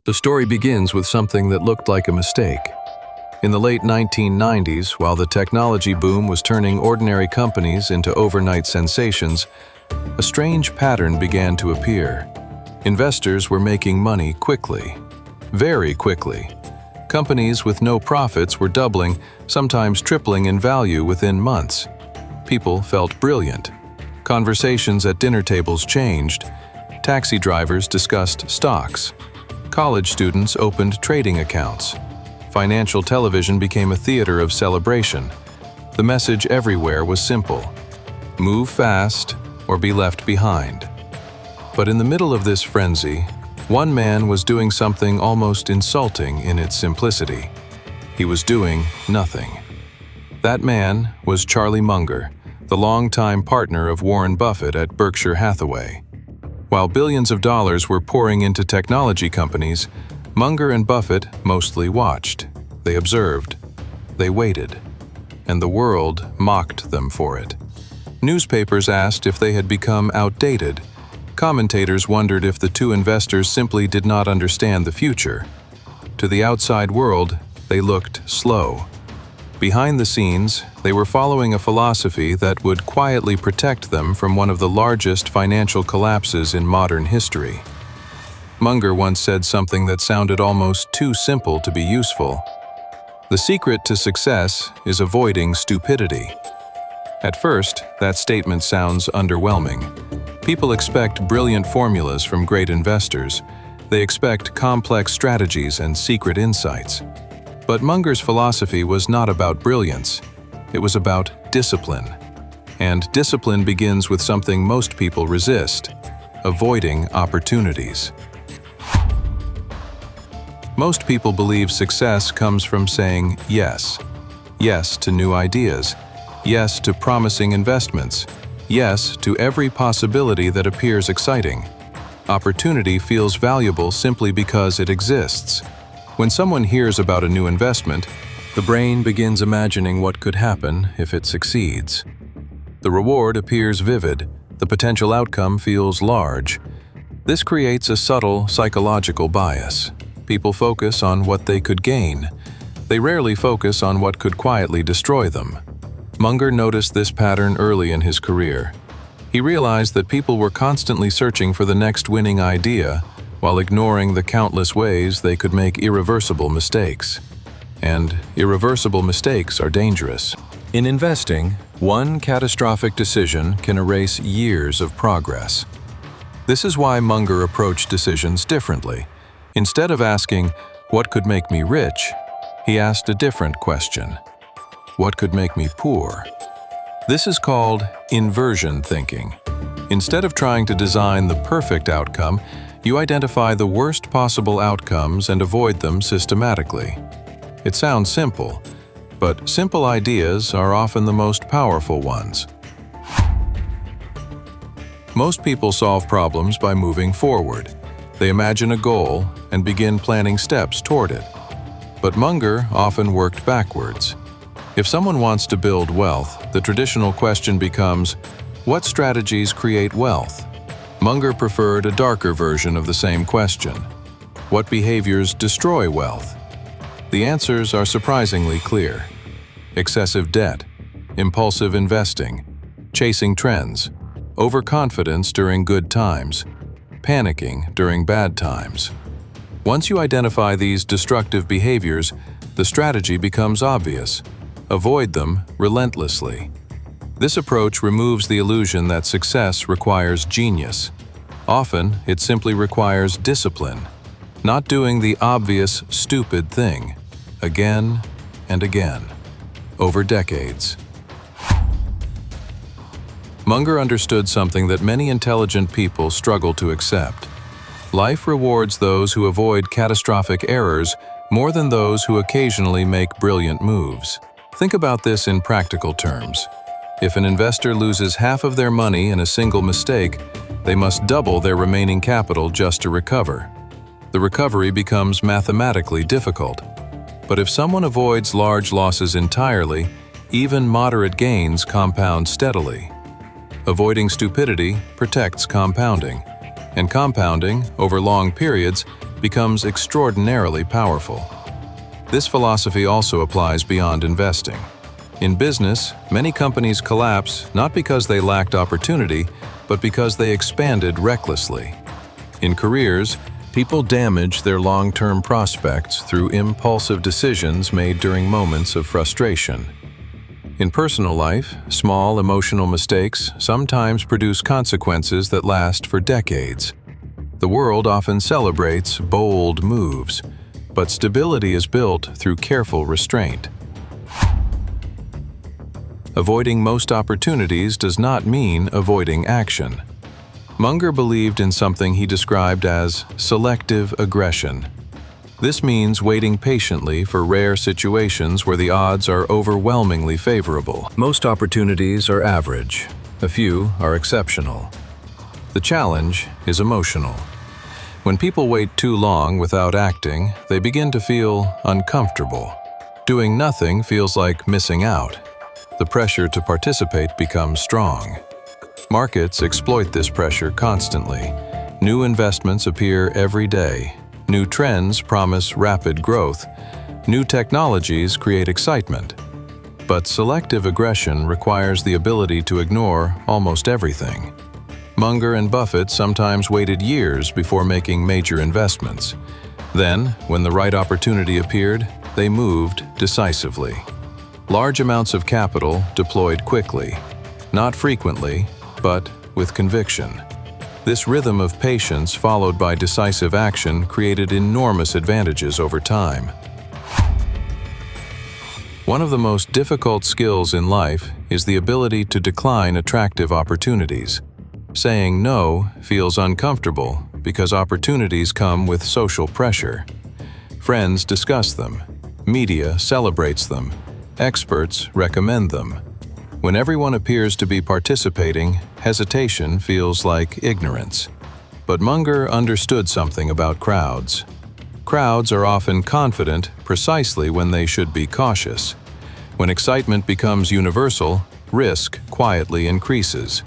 The story begins with something that looked like a mistake. In the late 1990s, while the technology boom was turning ordinary companies into overnight sensations, a strange pattern began to appear. Investors were making money quickly, very quickly. Companies with no profits were doubling, sometimes tripling in value within months. People felt brilliant. Conversations at dinner tables changed. Taxi drivers discussed stocks. College students opened trading accounts. Financial television became a theater of celebration. The message everywhere was simple: move fast or be left behind. But in the middle of this frenzy, one man was doing something almost insulting in its simplicity. He was doing nothing. That man was Charlie Munger, the longtime partner of Warren Buffett at Berkshire Hathaway. While billions of dollars were pouring into technology companies, Munger and Buffett mostly watched. They observed. They waited. And the world mocked them for it. Newspapers asked if they had become outdated. Commentators wondered if the two investors simply did not understand the future. To the outside world, they looked slow. Behind the scenes, they were following a philosophy that would quietly protect them from one of the largest financial collapses in modern history. Munger once said something that sounded almost too simple to be useful. The secret to success is avoiding stupidity. At first, that statement sounds underwhelming. People expect brilliant formulas from great investors. They expect complex strategies and secret insights. But Munger's philosophy was not about brilliance. It was about discipline. And discipline begins with something most people resist: avoiding opportunities. Most people believe success comes from saying yes. Yes to new ideas. Yes to promising investments. Yes to every possibility that appears exciting. Opportunity feels valuable simply because it exists. When someone hears about a new investment, the brain begins imagining what could happen if it succeeds. The reward appears vivid. The potential outcome feels large. This creates a subtle psychological bias. People focus on what they could gain. They rarely focus on what could quietly destroy them. Munger noticed this pattern early in his career. He realized that people were constantly searching for the next winning idea, while ignoring the countless ways they could make irreversible mistakes. And irreversible mistakes are dangerous. In investing, one catastrophic decision can erase years of progress. This is why Munger approached decisions differently. Instead of asking, "What could make me rich?" he asked a different question: "What could make me poor?" This is called inversion thinking. Instead of trying to design the perfect outcome, you identify the worst possible outcomes and avoid them systematically. It sounds simple, but simple ideas are often the most powerful ones. Most people solve problems by moving forward. They imagine a goal and begin planning steps toward it. But Munger often worked backwards. If someone wants to build wealth, the traditional question becomes, what strategies create wealth? Munger preferred a darker version of the same question. What behaviors destroy wealth? The answers are surprisingly clear. Excessive debt, impulsive investing, chasing trends, overconfidence during good times, panicking during bad times. Once you identify these destructive behaviors, the strategy becomes obvious. Avoid them relentlessly. This approach removes the illusion that success requires genius. Often, it simply requires discipline, not doing the obvious, stupid thing, again and again, over decades. Munger understood something that many intelligent people struggle to accept. Life rewards those who avoid catastrophic errors more than those who occasionally make brilliant moves. Think about this in practical terms. If an investor loses half of their money in a single mistake, they must double their remaining capital just to recover. The recovery becomes mathematically difficult. But if someone avoids large losses entirely, even moderate gains compound steadily. Avoiding stupidity protects compounding, and compounding, over long periods, becomes extraordinarily powerful. This philosophy also applies beyond investing. In business, many companies collapse not because they lacked opportunity, but because they expanded recklessly. In careers, people damage their long-term prospects through impulsive decisions made during moments of frustration. In personal life, small emotional mistakes sometimes produce consequences that last for decades. The world often celebrates bold moves, but stability is built through careful restraint. Avoiding most opportunities does not mean avoiding action. Munger believed in something he described as selective aggression. This means waiting patiently for rare situations where the odds are overwhelmingly favorable. Most opportunities are average. A few are exceptional. The challenge is emotional. When people wait too long without acting, they begin to feel uncomfortable. Doing nothing feels like missing out. The pressure to participate becomes strong. Markets exploit this pressure constantly. New investments appear every day. New trends promise rapid growth. New technologies create excitement. But selective aggression requires the ability to ignore almost everything. Munger and Buffett sometimes waited years before making major investments. Then, when the right opportunity appeared, they moved decisively. Large amounts of capital deployed quickly, not frequently, but with conviction. This rhythm of patience followed by decisive action created enormous advantages over time. One of the most difficult skills in life is the ability to decline attractive opportunities. Saying no feels uncomfortable because opportunities come with social pressure. Friends discuss them. Media celebrates them. Experts recommend them. When everyone appears to be participating, hesitation feels like ignorance. But Munger understood something about crowds. Crowds are often confident precisely when they should be cautious. When excitement becomes universal, risk quietly increases.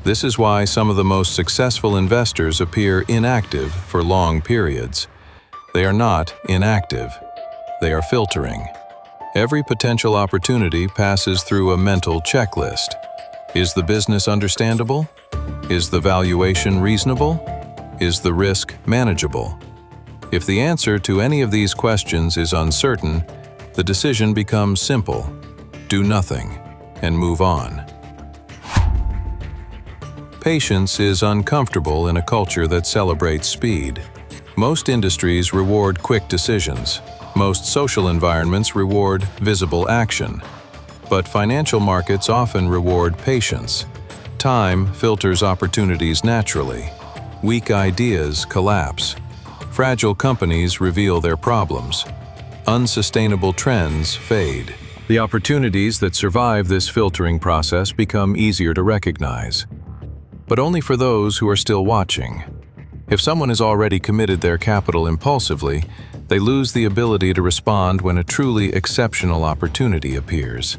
This is why some of the most successful investors appear inactive for long periods. They are not inactive. They are filtering. Every potential opportunity passes through a mental checklist. Is the business understandable? Is the valuation reasonable? Is the risk manageable? If the answer to any of these questions is uncertain, the decision becomes simple: do nothing and move on. Patience is uncomfortable in a culture that celebrates speed. Most industries reward quick decisions. Most social environments reward visible action. But financial markets often reward patience. Time filters opportunities naturally. Weak ideas collapse. Fragile companies reveal their problems. Unsustainable trends fade. The opportunities that survive this filtering process become easier to recognize. But only for those who are still watching. If someone has already committed their capital impulsively, they lose the ability to respond when a truly exceptional opportunity appears.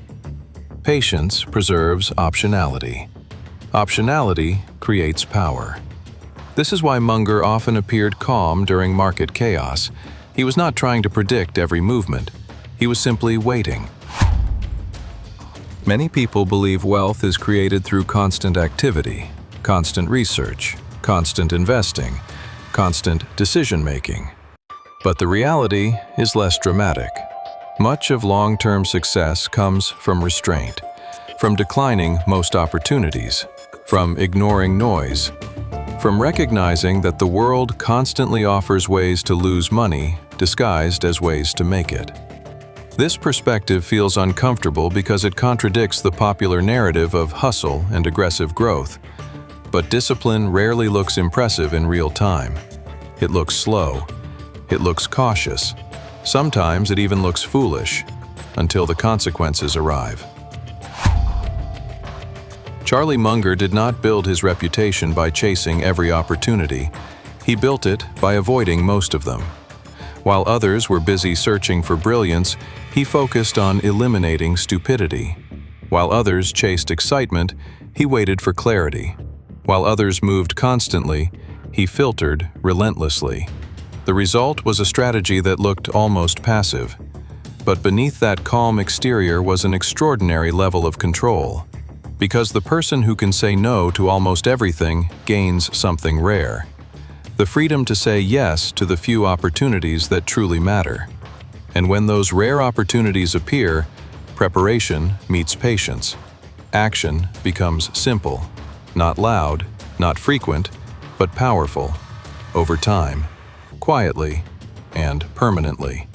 Patience preserves optionality. Optionality creates power. This is why Munger often appeared calm during market chaos. He was not trying to predict every movement. He was simply waiting. Many people believe wealth is created through constant activity, constant research, constant investing, constant decision-making. But the reality is less dramatic. Much of long-term success comes from restraint, from declining most opportunities, from ignoring noise, from recognizing that the world constantly offers ways to lose money disguised as ways to make it. This perspective feels uncomfortable because it contradicts the popular narrative of hustle and aggressive growth. But discipline rarely looks impressive in real time. It looks slow. It looks cautious. Sometimes it even looks foolish, until the consequences arrive. Charlie Munger did not build his reputation by chasing every opportunity. He built it by avoiding most of them. While others were busy searching for brilliance, he focused on eliminating stupidity. While others chased excitement, he waited for clarity. While others moved constantly, he filtered relentlessly. The result was a strategy that looked almost passive. But beneath that calm exterior was an extraordinary level of control. Because the person who can say no to almost everything gains something rare: the freedom to say yes to the few opportunities that truly matter. And when those rare opportunities appear, preparation meets patience. Action becomes simple, not loud, not frequent, but powerful, over time, quietly, and permanently.